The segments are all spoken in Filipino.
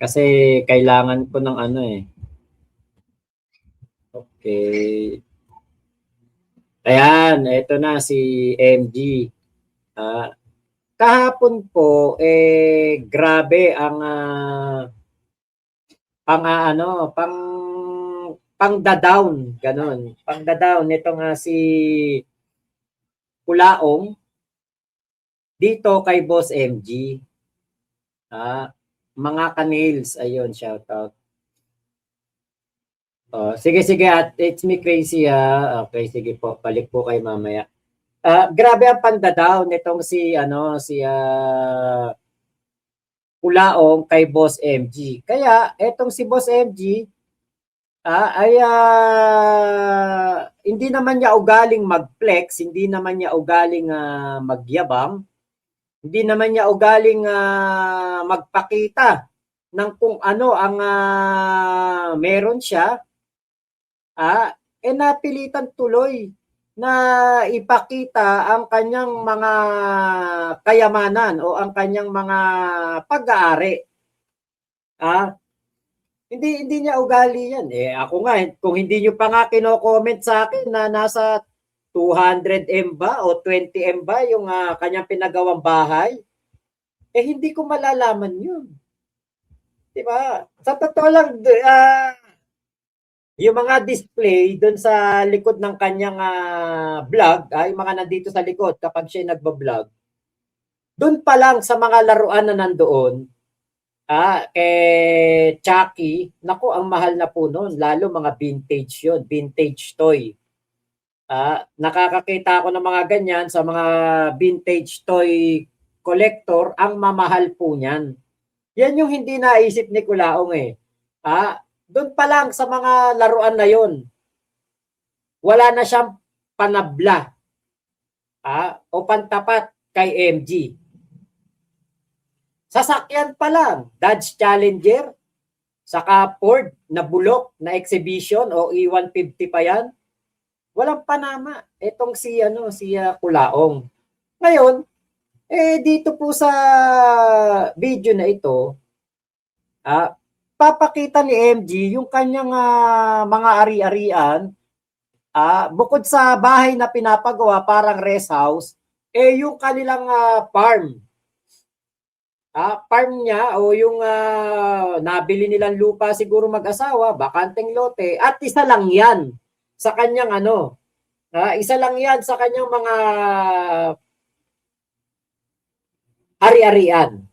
Kasi kailangan ko ng ano eh. Okay. Ayan, ito na si MG. Kahapon po, grabe ang pang da-down, ganun. Pang da-down nito nga si Kulaong dito kay Boss MG. Mga ka-nails, ayun, shout out. Sige at it's me crazy Okay, sige po, balik po kay mamaya. Grabe ang panda-down nitong si Kulaong kay Boss MG. Kaya etong si Boss MG hindi naman niya ugaling mag-flex, hindi naman niya ugaling magyabang, hindi naman niya ugaling magpakita ng kung ano ang meron siya. Napilitan tuloy na ipakita ang kanyang mga kayamanan o ang kanyang mga pag-aari. Hindi niya ugali yan. Ako nga, kung hindi niyo pa nga kino-comment sa akin na nasa 200M ba o 20M ba yung kanyang pinagawang bahay, hindi ko malalaman yun. Diba? Sa totoo lang, yung mga display doon sa likod ng kanyang vlog, yung mga nandito sa likod kapag siya nagba-vlog, doon pa lang sa mga laruan na nandoon, Chucky, naku, ang mahal na po noon, lalo mga vintage yun, vintage toy. Nakakakita ako ng mga ganyan sa mga vintage toy collector, ang mamahal po niyan. Yan yung hindi naisip ni Kulaong doon pa lang sa mga laruan na yon, wala na siyang panabla o pantapat kay MG. Sasakyan pa lang, Dodge Challenger, saka Ford na bulok na exhibition o E150 pa yan. Walang panama itong si Kulaong. Ngayon, dito po sa video na ito, papakita ni MG yung kanyang mga ari-arian, bukod sa bahay na pinapagawa parang rest house, yung kanilang farm. Farm niya o yung nabili nilang lupa siguro mag-asawa, bakanteng lote, at isa lang yan sa kanyang isa lang yan sa kanyang mga ari-arian.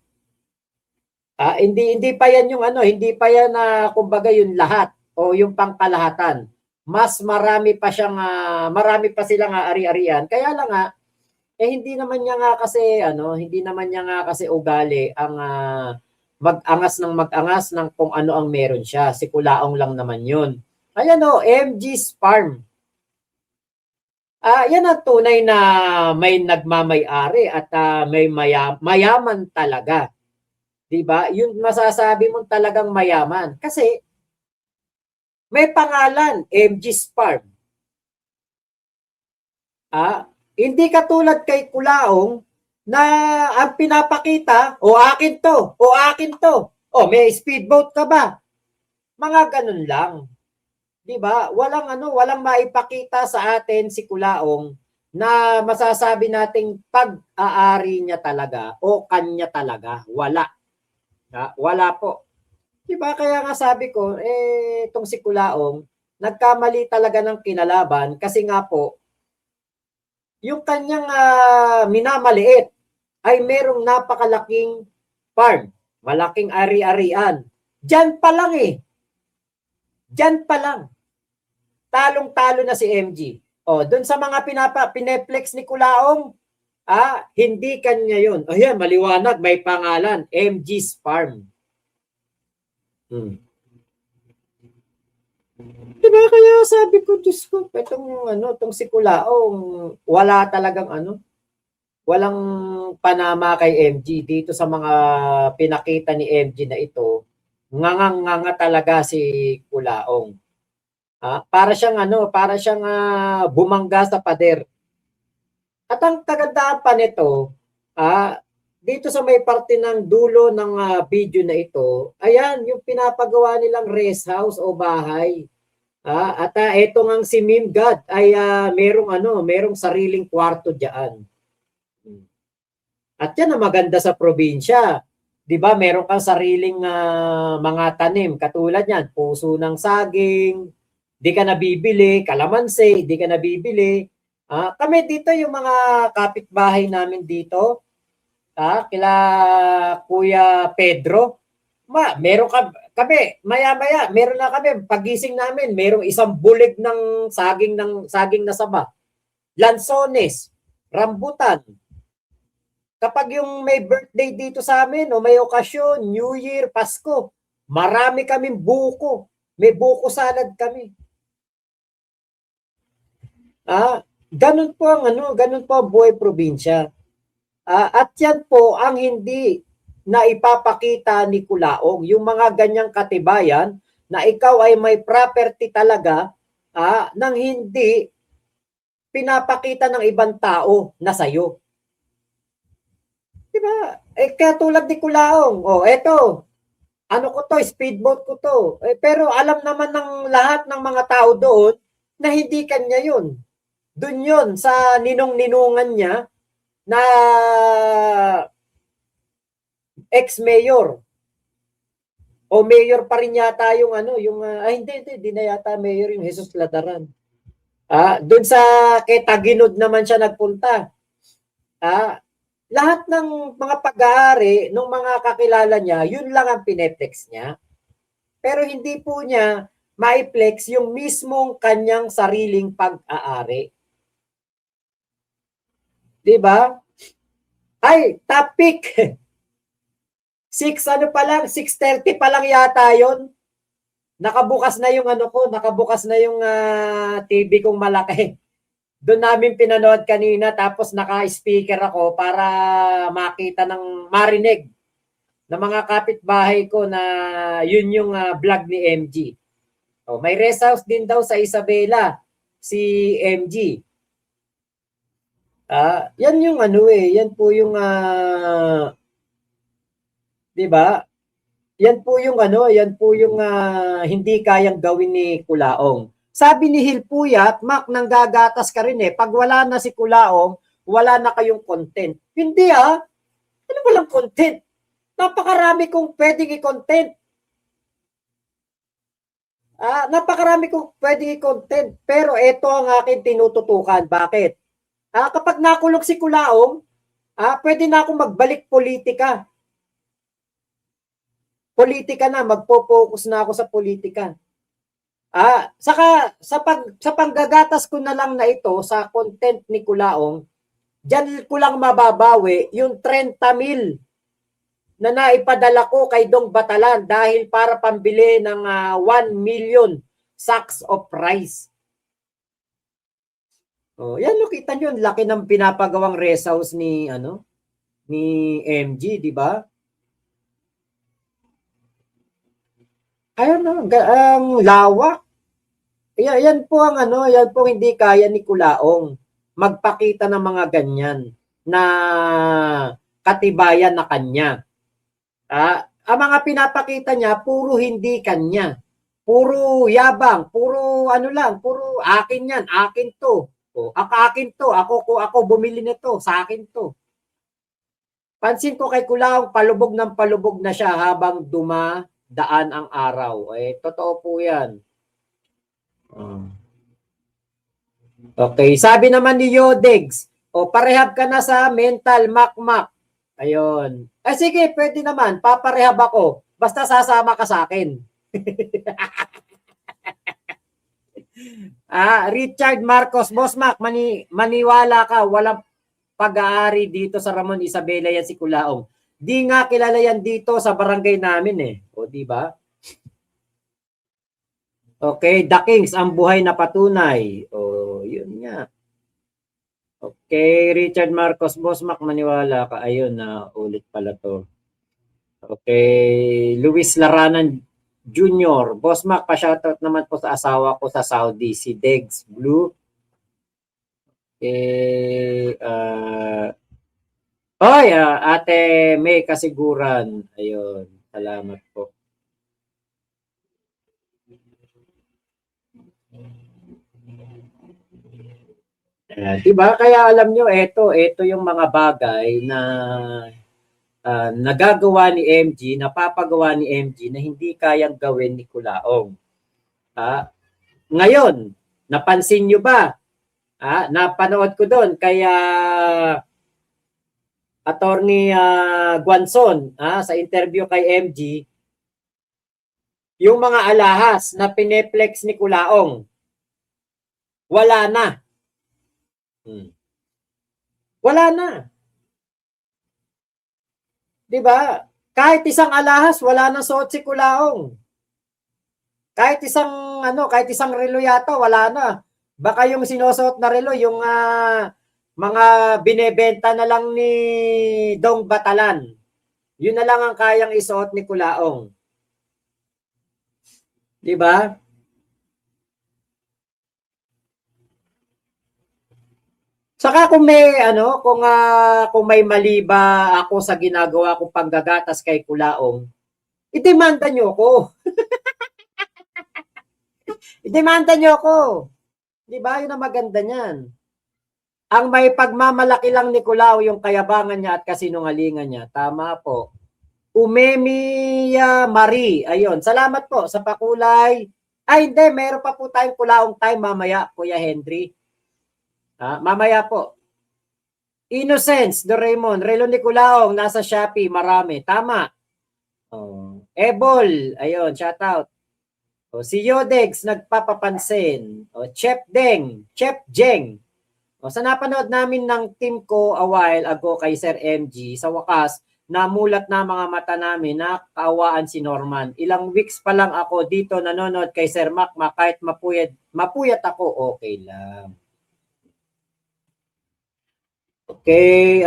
Hindi pa yan yung hindi pa yan kumbaga yung lahat o yung pangkalahatan. Mas marami pa siyang marami pa silang ari-arian. Kaya lang hindi naman niya nga kasi ugali ang mag-angas ng kung ano ang meron siya. Si Kulaong lang naman yun. Ayan MG's Farm. Yan ang tunay na may nagmamay-ari at may mayaman talaga. 'Di ba? Yun masasabi mo talagang mayaman kasi may pangalan, MG's Farm. Hindi katulad kay Kulaong na ang pinapakita, akin to, akin to. May speedboat ka ba? Mga ganun lang. 'Di ba? Walang maipakita sa atin si Kulaong na masasabi nating pag-aari niya talaga o kanya talaga. Wala. Wala po. 'Di ba? Kaya nga sabi ko, itong si Kulaong, nagkamali talaga ng kinalaban kasi nga po, yung kanyang minamaliit ay merong napakalaking farm, malaking ari-arian. Diyan pa lang Diyan pa lang. Talong-talo na si MG. Doon sa mga pineplex ni Kulaong, hindi kanya yun. Ayan, maliwanag, may pangalan, MG's Farm. Diba kaya sabi ko, Diyos ko, itong si Kulaong, wala talagang walang panama kay MG dito sa mga pinakita ni MG na ito. Nganga talaga si Kulaong. Para siyang bumangga sa pader. At ang kagandahan pa nito, dito sa may parte ng dulo ng video na ito, ayan, yung pinapagawa nilang rest house o bahay. At eto ngang si Meme God ay merong sariling kwarto diyan. At yan ang maganda sa probinsya. 'Di ba? Meron kang sariling mga tanim katulad niyan, puso ng saging, di ka nabibili, kalamansi, di ka nabibili. Kami dito yung mga kapitbahay namin dito, kila Kuya Pedro, meron kami maya-maya, meron na kami pagising namin, merong isang bulig ng saging na saba, lansones, rambutan. Kapag yung may birthday dito sa amin o may okasyon, New Year, Pasko, marami kaming buko. May buko salad kami. Ganun po ang buhay probinsya. At yan po ang hindi na ipapakita ni Kulaong, yung mga ganyang katibayan na ikaw ay may property talaga nang hindi pinapakita ng ibang tao na sayo. Diba? Kaya tulad ni Kulaong, eto, speedboat ko to. Pero alam naman ng lahat ng mga tao doon na hindi kanya yun. Doon yun sa ninong-ninungan niya na ex-mayor. O mayor pa rin yata yung hindi na yata mayor yung Jesus Ladaran. Doon sa kay Taginod naman siya nagpunta. Lahat ng mga pag-aari ng mga kakilala niya, yun lang ang pineplex niya. Pero hindi po niya maiplex yung mismong kanyang sariling pag-aari. Diba? Ay, topic! 6:30 pa lang yata yon. Nakabukas na yung TV kong malaki. Doon namin pinanood kanina tapos naka-speaker ako para marinig ng mga kapitbahay ko na yun yung vlog ni MG. May rest house din daw sa Isabela si MG. Yan yung yan po yung 'di ba? Yan po yung hindi kayang gawin ni Kulaong. Sabi ni Hilpuyat, Mac, nanggagatas ka rin eh. Pag wala na si Kulaong, wala na kayong content. Hindi Ano ba lang content? Napakarami kong pwedeng i-content. Napakarami kong pwedeng i-content. Pero ito ang akin tinututukan. Bakit? Kapag nakulong si Kulaong, pwede na akong magbalik politika. Politika na, magpo-focus na ako sa politika. Saka sa panggagatas ko na lang na ito sa content ni Kulaong, diyan ko lang mababawi yung 30,000 na naipadala ko kay Dong Batalan dahil para pambili ng 1 million sacks of rice. Yan kita niyo, laki ng pinapagawang rest house ni MG, di ba? Ayun ang lawak. Yan po hindi kaya ni Kulaong magpakita ng mga ganyan na katibayan na kanya. Ang mga pinapakita niya puro hindi kanya. Puro yabang, puro puro akin yan, akin to. Akin to, ako bumili nito, sa akin to. Pansin ko kay Kulaong, palubog na siya habang dumadaan ang araw. Totoo po yan. Okay, sabi naman ni Yodegs, parehab ka na sa mental, Mac. Ayun. Sige, pwede naman, paparehab ako. Basta sasama ka sa akin. Richard Marcos, Boss Mac, maniwala ka, walang pag-aari dito sa Ramon Isabela yan si Kulaong. Di nga kilala yan dito sa barangay namin eh. Di ba? Okay, The Kings, ang buhay na patunay. Yun nga. Okay, Richard Marcos, Boss Mac, maniwala ka. Ayun, ulit pala to. Okay, Luis Laranan Jr. Boss Mac, pa-shoutout naman po sa asawa ko sa Saudi, si Degs Blue. Okay, Oy, Ate May Kasiguran. Ayun, salamat po. Diba? Kaya alam nyo, ito yung mga bagay na nagagawa ni MG, napapagawa ni MG na hindi kayang gawin ni Kulaong. Ngayon, napansin nyo ba? Napanood ko doon kaya Attorney Guanzon sa interview kay MG, yung mga alahas na pineplex ni Kulaong, wala na. Wala na. 'Di ba? Kahit isang alahas, wala nang suot si Kulaong. Kahit isang relo yata, wala na. Baka yung sinusuot na relo, yung mga binebenta na lang ni Dong Batalan. Yun na lang ang kayang isuot ni Kulaong. 'Di ba? Saka kung may mali ba ako sa ginagawa kong panggagatas kay Kulaong, idemanda niyo ako. Idemanda niyo ako. 'Di ba? Yun ang maganda niyan. Ang may pagmamalaki lang ni Kulao yung kayabangan niya at kasinungalingan niya. Tama po. Umemiya Marie. Ayun. Salamat po sa pakulay. Ay, hindi. Meron pa po tayong Kulaong time mamaya, Kuya Henry. Mamaya po. Innocence, Doraemon. Relo ni Kulaong, nasa Shopee. Marami. Tama. Ebol. Ayun, shout out. Si Yodex, nagpapapansin. Chef Deng. Chef Jeng. Sa napanood namin ng team ko a while ago kay Sir MG, sa wakas, namulat na mga mata namin na kaawaan si Norman. Ilang weeks pa lang ako dito nanonood kay Sir Macma, kahit mapuyat ako, okay lang. Okay,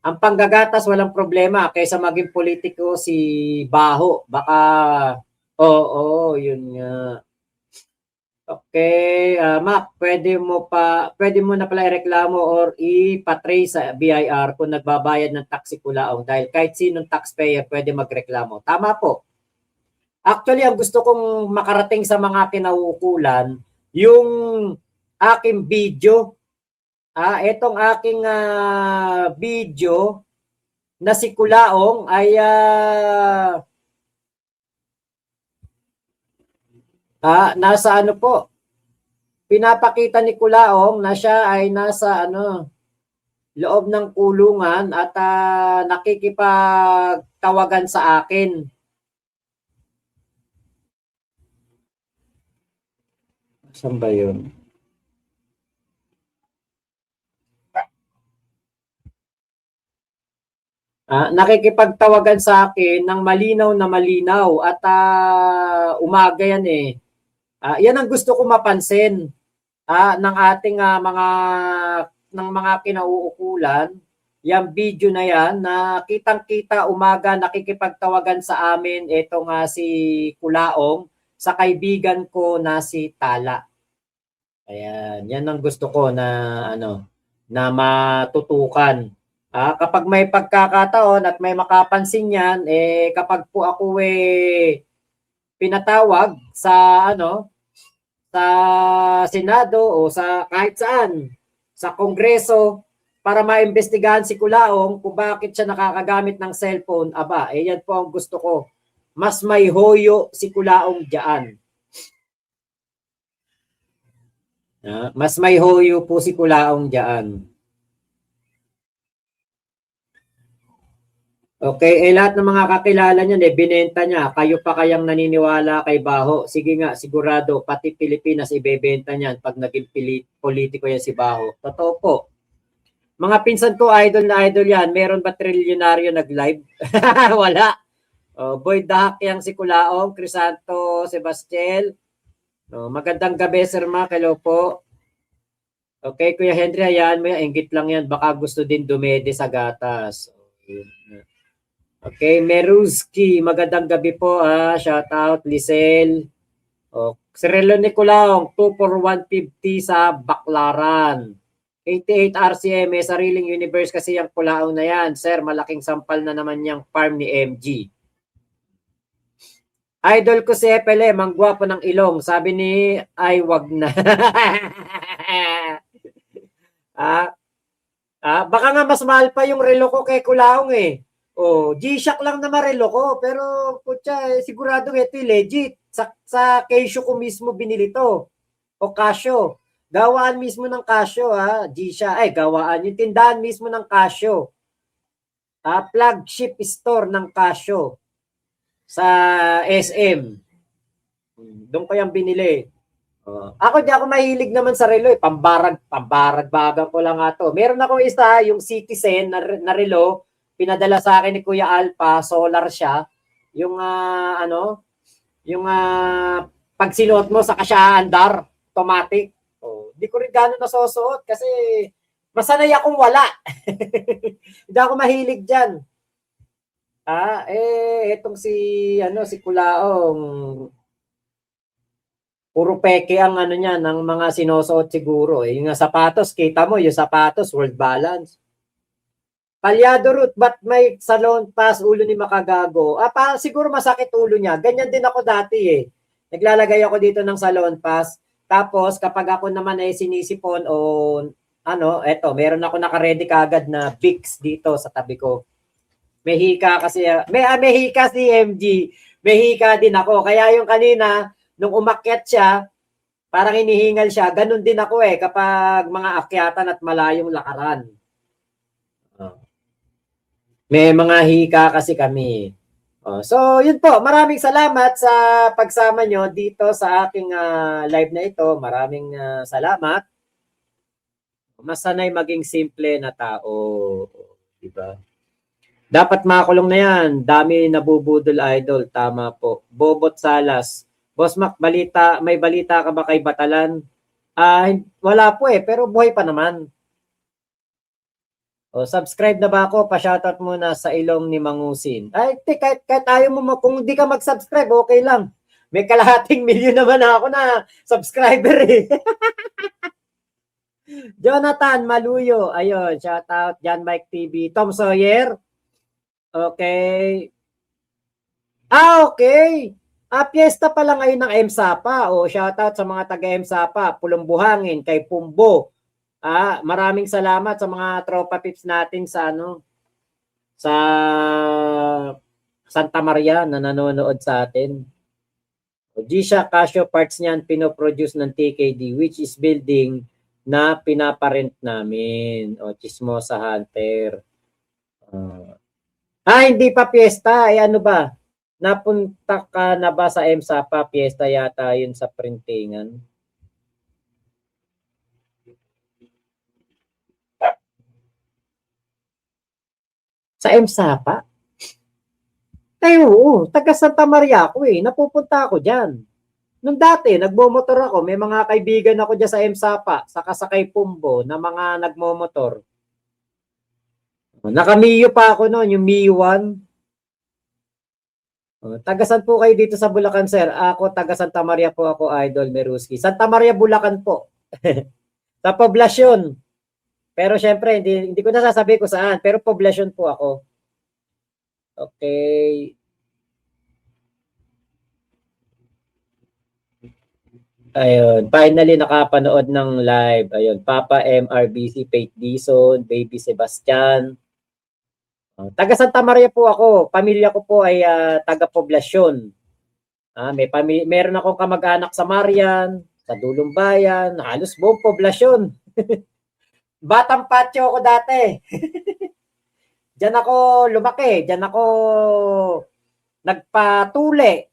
ang panggagatas walang problema kaysa maging politiko si Baho. Baka, oo, yun nga. Okay, Mac, pwede mo na pala ireklamo or ipatray sa BIR kung nagbabayad ng tax si Kulaong dahil kahit sinong taxpayer pwede magreklamo. Tama po. Actually, ang gusto kong makarating sa mga kinauukulan, yung aking video, itong aking video na si Kulaong ay nasa ano po, pinapakita ni Kulaong na siya ay nasa loob ng kulungan at nakikipagtawagan sa akin. Saan ba yun? Nakikipagtawagan sa akin ng malinaw na malinaw at umaga yan eh. Yan ang gusto ko mapansin ng ating mga kinauukulan. Yung video na yan na kitang-kita umaga nakikipagtawagan sa amin ito nga si Kulaong sa kaibigan ko na si Tala. Ayan, yan ang gusto ko na na matutukan. Kapag may pagkakataon at may makapansin yan, kapag po ako pinatawag sa sa Senado o sa kahit saan, sa Kongreso para maimbestigahan si Kulaong kung bakit siya nakakagamit ng cellphone, yan po ang gusto ko. Mas may hoyo si Kulaong diyan. Mas may hoyo po si Kulaong diyan. Okay, lahat ng mga kakilala niya, binenta niya. Kayo pa kayang naniniwala kay Baho? Sige nga, sigurado, pati Pilipinas ibebenta niyan pag naging politiko yan si Baho. Totoo po. Mga pinsan ko, idol na idol yan. Meron ba trilyonaryo nag-live? Wala. Boy Dahak yang si Kulaong, Crisanto, Sebastiel. Magandang gabi, Sir Mac. Hello po. Okay, Kuya Henry, hayaan mo yan. Inggit lang yan. Baka gusto din dumede sa gatas. Okay, Meruski, magandang gabi po. Shout out, Lisel. Sirelo Nicolaong, 2 for 150 sa Baklaran. 88 RCM, may sariling universe kasi yung Culaong na yan. Sir, malaking sampal na naman yung farm ni MG. Idol ko si Epele, manggwapo ng ilong. Sabi ni, ay wag na. Baka nga mas mahal pa yung relo ko kay Culaong eh. Oh, G-Shock lang naman relo ko, pero putya, sigurado ito legit. Sa Casio ko mismo binili to. O Casio. Gawaan mismo ng Casio G-Shock. Ay, gawaan. Yung tindahan mismo ng Casio. Flagship store ng Casio sa SM. Doon ko yung binili. Ako di ako mahilig naman sa relo pambarag-bagan ko lang nga to. Meron akong isa, yung Citizen na relo, pinadala sa akin ni Kuya Alpha, solar siya. Yung pag sinuot mo sa siya andar, automatic. Di ko rin gano'n nasusuot kasi masanay akong wala. Hindi ako mahilig diyan. Etong si Culaong, puro peke ang niya ng mga sinusuot siguro. Yung sapatos, kita mo, yung sapatos, World Balance. Palyado Root, ba't may salon pass ulo ni Makagago? Siguro masakit ulo niya. Ganyan din ako dati eh. Naglalagay ako dito ng salon pass. Tapos kapag ako naman ay sinisipon meron ako naka-ready kagad na Vicks dito sa tabi ko. May hika kasi, may hika si MG. May hika din ako. Kaya yung kanina, nung umakyat siya, parang hinihingal siya. Ganun din ako kapag mga akyatan at malayong lakaran. May mga hika kasi kami. So, yun po. Maraming salamat sa pagsama nyo dito sa aking live na ito. Maraming salamat. Masanay maging simple na tao. Diba? Dapat makakulong na yan. Dami nabubudol, idol. Tama po. Bobot Salas. Boss Mac, may balita ka ba kay Batalan? Wala po pero buhay pa naman. Subscribe na ba ako? Pa-shoutout muna sa ilong ni Mangusin. Kahit ayaw mo, kung hindi ka mag-subscribe, okay lang. May kalahating milyon naman ako na subscriber eh. Jonathan Maluyo. Ayun, shoutout. John Mike TV. Tom Sawyer. Okay. Okay. Piyesta pala ngayon ng MSAPA. Shoutout sa mga taga-MSAPA. Pulong-Buhangin, kay Pumbo. Maraming salamat sa mga tropa pips natin sa sa Santa Maria na nanonood sa atin. G-Shock Casio parts niyan pinoproduce ng TKD, which is building na pinaparent namin. Chismosa Hunter. Hindi pa piyesta. Ano ba? Napunta ka na ba sa MSAPA? Piyesta yata yun sa printingan. Sa MSAPA? Oo. Taga Santa Maria ako Napupunta ako dyan. Nung dati, nagmomotor ako. May mga kaibigan ako dyan sa MSAPA. Sa Kasakay Pumbo na mga nagmomotor. Naka-Mio pa ako noon, yung Mio 1. Tagasan po kayo dito sa Bulacan, sir? Ako, taga Santa Maria po ako, Idol Meruski. Santa Maria, Bulacan po. Sa poblasyon. Pero syempre, hindi ko nasasabi ko saan. Pero poblasyon po ako. Okay. Ayun. Finally, nakapanood ng live. Ayun. Papa MRBC, Faith Dison, Baby Sebastian. Taga Santa Maria po ako. Pamilya ko po ay taga-poblasyon. Meron akong kamag-anak sa Marian, sa Dulong Bayan, halos buong poblasyon. Batang patio ako dati. Diyan ako lumaki. Diyan ako nagpatuli.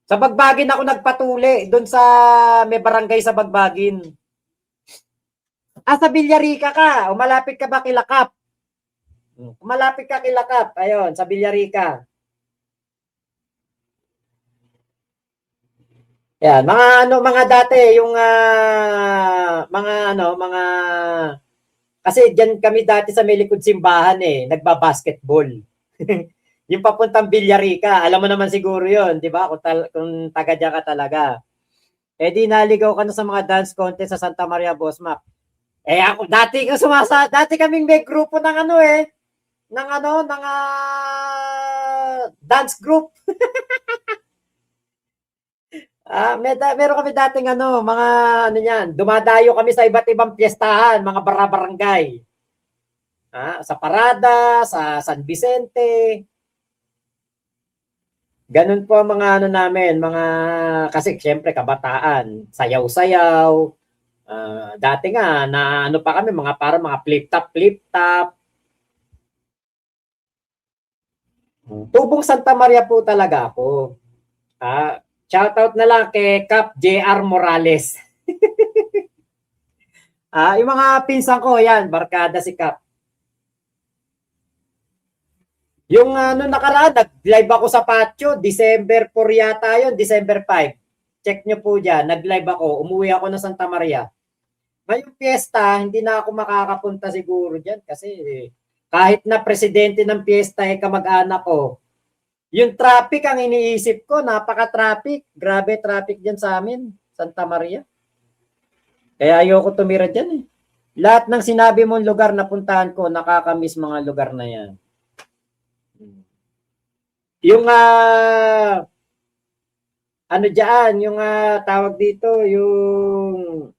Sa Bagbagin ako nagpatuli. Doon sa may barangay sa Bagbagin. Sa Villarica ka. Malapit ka ba Kilakap? Malapit ka Kilakap. Ayun, sa Villarica. Yan, mga dati yung mga kasi diyan kami dati sa may likod simbahan nagba-basketball. Yung papuntang Villarica, alam mo naman siguro 'yon, 'di ba? Kung taga diyan ka talaga. Eh di naligaw ka na sa mga dance contest sa Santa Maria, Boss Mac. Eh ako, dati kaming may grupo ng ano dance group. Meron kami dating mga niyan, dumadayo kami sa iba't ibang piyestahan, mga barangay. Sa Parada, sa San Vicente. Ganun po ang mga namin, kasi siyempre kabataan, sayaw-sayaw. Dati nga na pa kami, mga flip-top. Tubong Santa Maria po talaga ako. Shoutout na lang kay Cap JR Morales. Yung mga pinsan ko, yan, barkada si Cap. Yung nakaraan, nag-live ako sa Patio, December 4 yata yun, December 5. Check nyo po dyan, nag-live ako, umuwi ako na Santa Maria. Ngayong piyesta, hindi na ako makakapunta siguro dyan kasi kahit na presidente ng piyesta ay kamag-anak ko, yung traffic ang iniisip ko, napaka-traffic. Grabe traffic dyan sa amin, Santa Maria. Kaya ayoko tumira dyan eh. Lahat ng sinabi mong lugar na puntahan ko, nakakamiss mga lugar na yan. Yung ano dyan, yung tawag dito, yung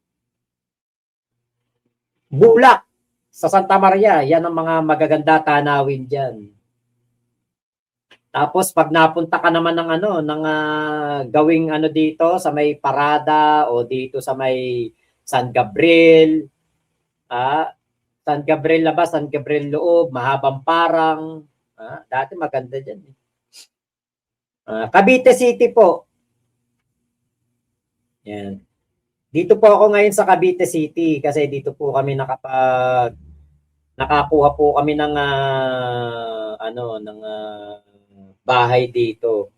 Bulak sa Santa Maria, yan ang mga magaganda tanawin dyan. Tapos pag napunta ka naman ng gawing dito sa may Parada o dito sa may San Gabriel, San Gabriel labas, San Gabriel loob, mahabang parang, dati maganda dyan. Cavite City po. Yan. Dito po ako ngayon sa Cavite City kasi dito po kami nakakuha po kami ng bahay dito.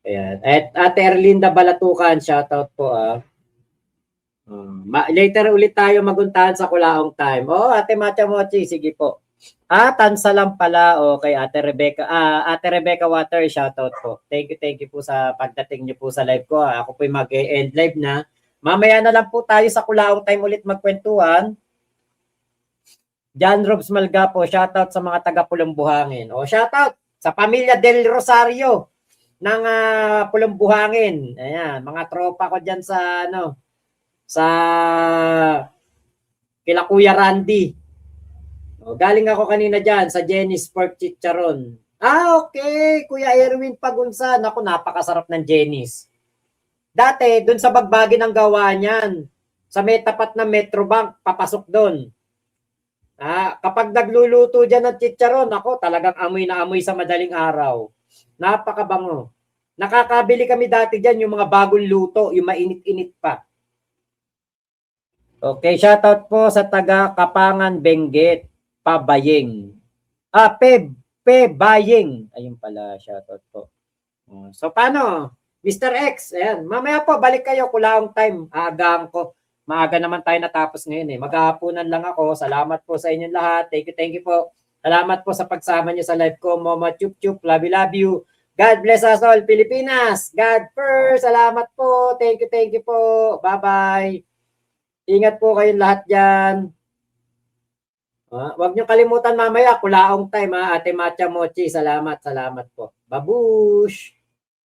Ayan. At Ate Erlinda Balatukan, shoutout po later ulit tayo maguntahan sa Kulaong Time. Ate Macha Mochi, sige po. Tansa lang pala. Okay, Ate Rebecca Water, shoutout po. Thank you po sa pagdating niyo po sa live ko. Ako po mag-end live na. Mamaya na lang po tayo sa Kulaong Time ulit magkwentuhan. John Robs Malgapo, shoutout sa mga taga Pulang Buhangin. Shoutout sa pamilya Del Rosario ng Pulang Buhangin. Ayan, mga tropa ko diyan sa kila Kuya Randy. Galing ako kanina diyan sa Jenny's Pork Chicharon. Okay, Kuya Erwin Pagunsan. Ako, napakasarap ng Jenny's. Dati, dun sa Bagbagi ng gawa niyan, sa may tapat na Metrobank, papasok doon. Kapag nagluluto dyan ng chicharon, ako talagang amoy na amoy sa madaling araw. Napakabango. Nakakabili kami dati dyan yung mga bagong luto, yung mainit-init pa. Okay, shoutout po sa taga Kapangan, Benguet, Pabayeng. Pebayeng. Ayun pala, shoutout po. So, paano? Mr. X, ayan. Mamaya po, balik kayo, Kulaong Time. Aagaan ko. Maaga naman tayo natapos ngayon eh. Maghahaponan lang ako. Salamat po sa inyong lahat. Thank you po. Salamat po sa pagsama niyo sa live ko. Mama Chup Chup, love you. God bless us all, Pilipinas. God first. Salamat po. Thank you po. Bye-bye. Ingat po kayong lahat dyan. Huwag niyo kalimutan mamaya, Kulaong Time, Ate Macha Mochi. Salamat po. Babush!